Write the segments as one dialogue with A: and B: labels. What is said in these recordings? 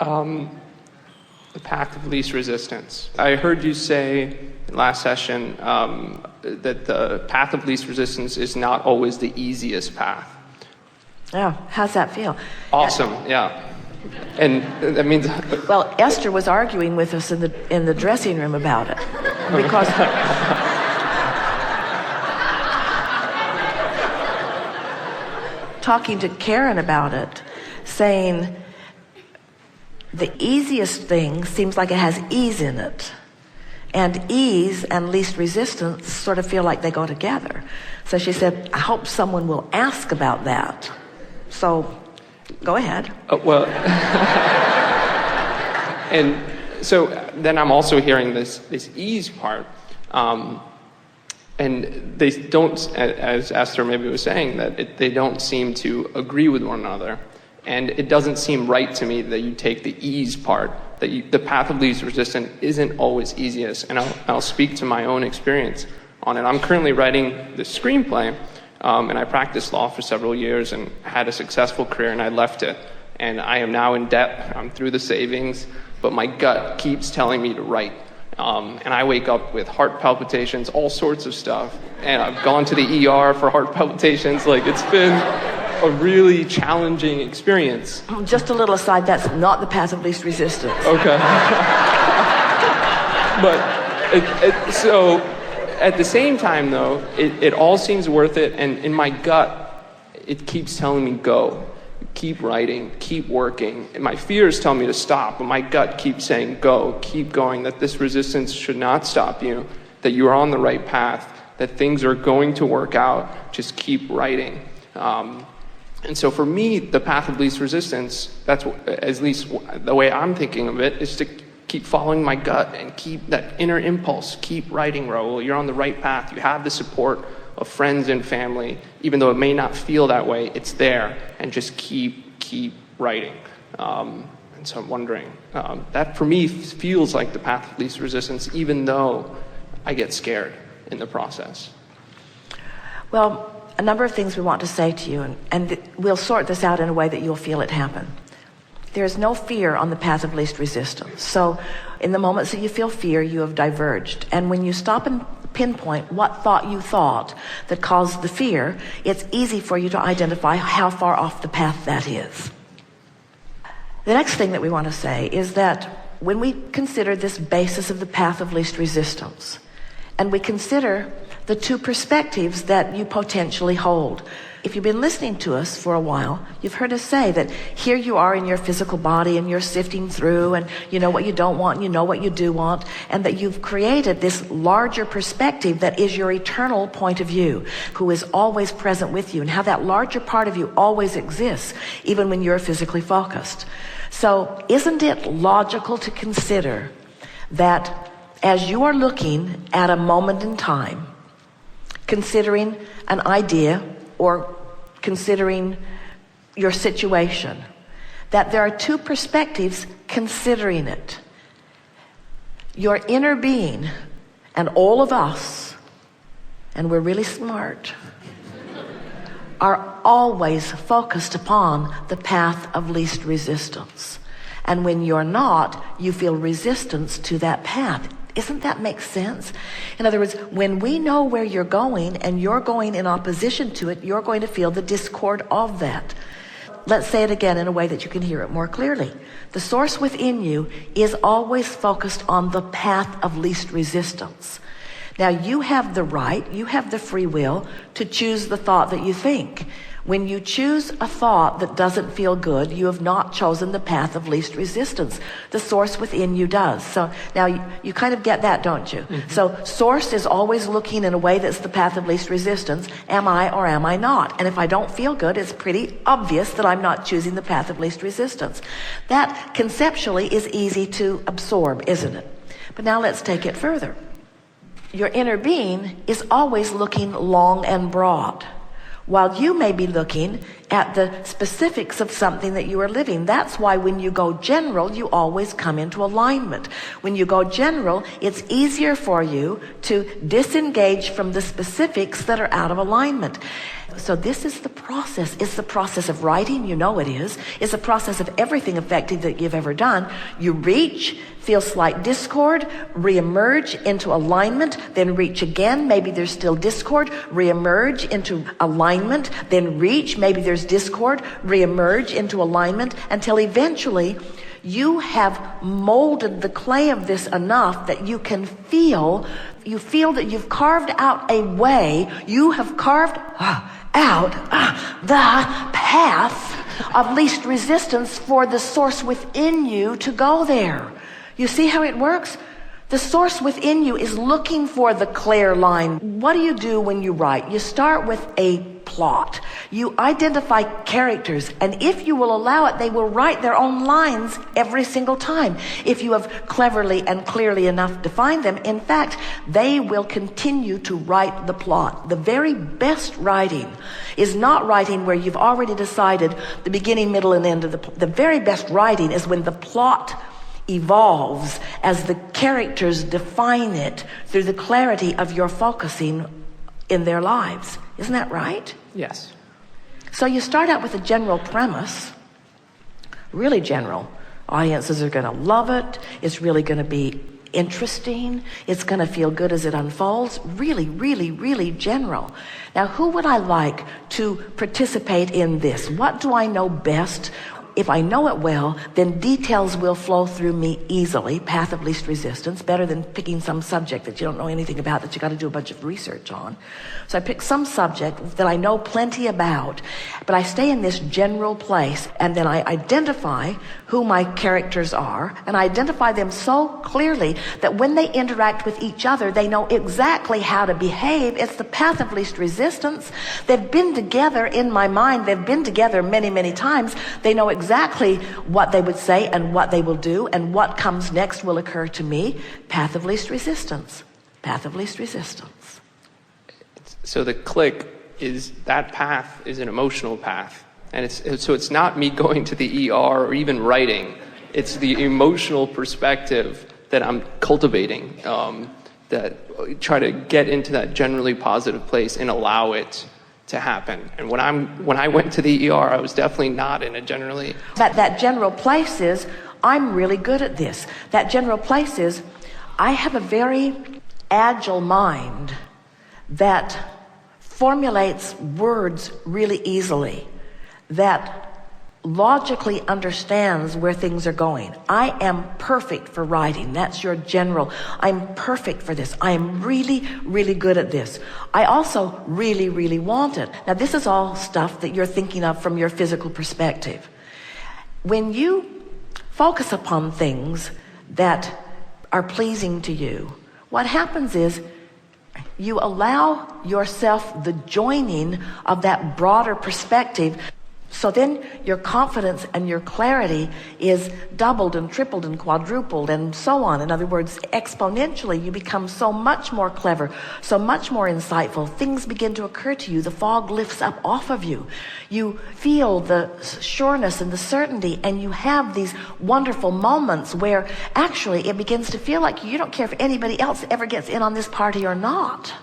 A: The path of least resistance. I heard you say last session that the path of least resistance is not always the easiest path.
B: Oh, how's that feel?
A: Awesome, yeah. And that means...
B: Well, Esther was arguing with us in the dressing room about it. Because... talking to Karen about it, saying... the easiest thing seems like it has ease in it. And ease and least resistance sort of feel like they go together. So she said, I hope someone will ask about that. So, go ahead.
A: Well, and so then I'm also hearing this ease part. And they don't, as Esther maybe was saying, that they don't seem to agree with one another. And it doesn't seem right to me that you take the ease part, that the path of least resistance isn't always easiest. And I'll speak to my own experience on it. I'm currently writing the screenplay, and I practiced law for several years and had a successful career, and I left it. And I am now in debt. I'm through the savings, but my gut keeps telling me to write. And I wake up with heart palpitations, all sorts of stuff. And I've gone to the ER for heart palpitations. Like, it's been a really challenging experience.
B: Just a little aside, that's not the path of least resistance.
A: Okay. But so at the same time, though, it all seems worth it. And in my gut, it keeps telling me go. Keep writing, keep working. And my fears tell me to stop, but my gut keeps saying go, keep going, that this resistance should not stop you, that you are on the right path, that things are going to work out, just keep writing. And so for me, the path of least resistance, that's at least the way I'm thinking of it, is to keep following my gut and keep that inner impulse. Keep writing, Raul. You're on the right path. You have the support of friends and family. Even though it may not feel that way, it's there. And just keep writing. And so I'm wondering, that for me feels like the path of least resistance, even though I get scared in the process.
B: Well, a number of things we want to say to you, and we'll sort this out in a way that you'll feel it happen. There's no fear on the path of least resistance. So in the moments that you feel fear, you have diverged. And when you stop and pinpoint what thought you thought that caused the fear, it's easy for you to identify how far off the path that is. The next thing that we want to say is that when we consider this basis of the path of least resistance, and we consider the two perspectives that you potentially hold. If you've been listening to us for a while, you've heard us say that here you are in your physical body and you're sifting through and you know what you don't want and you know what you do want, and that you've created this larger perspective that is your eternal point of view, who is always present with you, and how that larger part of you always exists, even when you're physically focused. So isn't it logical to consider that as you are looking at a moment in time, considering an idea or considering your situation, that there are two perspectives considering it. Your inner being and all of us, and we're really smart, are always focused upon the path of least resistance. And when you're not, you feel resistance to that path. Isn't that make sense? In other words, when we know where you're going and you're going in opposition to it, you're going to feel the discord of that. Let's say it again in a way that you can hear it more clearly. The source within you is always focused on the path of least resistance. Now, you have the right, you have the free will to choose the thought that you think. When you choose a thought that doesn't feel good, you have not chosen the path of least resistance. The source within you does. So now you kind of get that, don't you? Mm-hmm. So source is always looking in a way that's the path of least resistance. Am I or am I not? And if I don't feel good, it's pretty obvious that I'm not choosing the path of least resistance. That conceptually is easy to absorb, isn't it? But now let's take it further. Your inner being is always looking long and broad, while you may be looking at the specifics of something that you are living. That's why when you go general, you always come into alignment. When you go general, it's easier for you to disengage from the specifics that are out of alignment. So this is the process. It's the process of writing, you know it is. It's the process of everything effective that you've ever done. You reach, feel slight discord, reemerge into alignment, then reach again. Maybe there's still discord, reemerge into alignment, then reach. Maybe there's discord, reemerge into alignment, until eventually you have molded the clay of this enough that you can feel that you've carved out a way, you have carved out the path of least resistance for the source within you to go there. You see how it works? The source within you is looking for the clear line. What do you do when you write? You start with a plot. You identify characters, and if you will allow it, they will write their own lines every single time. If you have cleverly and clearly enough defined them, in fact, they will continue to write the plot. The very best writing is not writing where you've already decided the beginning, middle, and end of the very best writing is when the plot evolves as the characters define it through the clarity of your focusing in their lives. Isn't that right?
A: Yes.
B: So you start out with a general premise, really general. Audiences are going to love it. It's really going to be interesting. It's going to feel good as it unfolds. Really, really, really general. Now, who would I like to participate in this? What do I know best? If I know it well, then details will flow through me easily, path of least resistance, better than picking some subject that you don't know anything about that you got to do a bunch of research on. So I pick some subject that I know plenty about, but I stay in this general place, and then I identify who my characters are, and I identify them so clearly that when they interact with each other, they know exactly how to behave. It's the path of least resistance. They've been together in my mind. They've been together many, many times. They know exactly what they would say and what they will do, and what comes next will occur to me. Path of least resistance. Path of least resistance.
A: So the click is that path is an emotional path. And it's not me going to the ER or even writing. It's the emotional perspective that I'm cultivating, that try to get into that generally positive place and allow it to happen. And when I went to the ER, I was definitely not in a generally...
B: That general place is, I'm really good at this. That general place is, I have a very agile mind that formulates words really easily, that logically understands where things are going. I am perfect for writing. That's your general. I'm perfect for this. I am really, really good at this. I also really, really want it. Now, this is all stuff that you're thinking of from your physical perspective. When you focus upon things that are pleasing to you, what happens is you allow yourself the joining of that broader perspective. So then your confidence and your clarity is doubled and tripled and quadrupled and so on. In other words, exponentially, you become so much more clever, so much more insightful. Things begin to occur to you. The fog lifts up off of you. You feel the sureness and the certainty, and you have these wonderful moments where actually it begins to feel like you don't care if anybody else ever gets in on this party or not,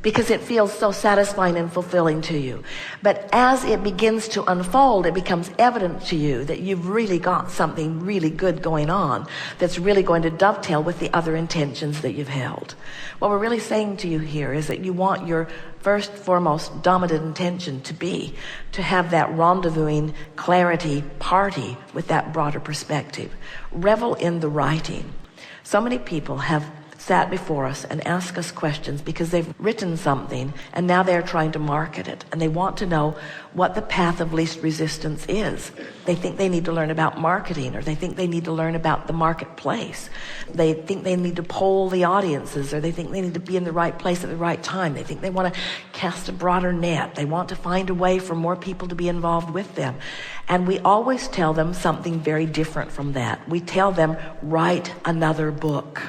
B: because it feels so satisfying and fulfilling to you. But as it begins to unfold, it becomes evident to you that you've really got something really good going on that's really going to dovetail with the other intentions that you've held. What we're really saying to you here is that you want your first, foremost, dominant intention to be to have that rendezvousing clarity party with that broader perspective. Revel in the writing. So many people have sat before us and ask us questions because they've written something and now they're trying to market it, and they want to know what the path of least resistance is. They think they need to learn about marketing, or they think they need to learn about the marketplace. They think they need to poll the audiences, or they think they need to be in the right place at the right time. They think they want to cast a broader net. They want to find a way for more people to be involved with them. And we always tell them something very different from that. We tell them, write another book.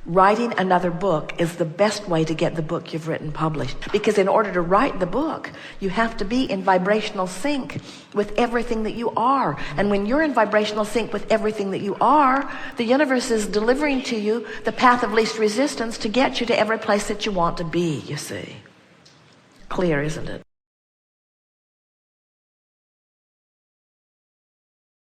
B: Writing another book is the best way to get the book you've written published. Because in order to write the book, you have to be in vibrational sync with everything that you are. And when you're in vibrational sync with everything that you are, the universe is delivering to you the path of least resistance to get you to every place that you want to be, you see. clear, isn't it?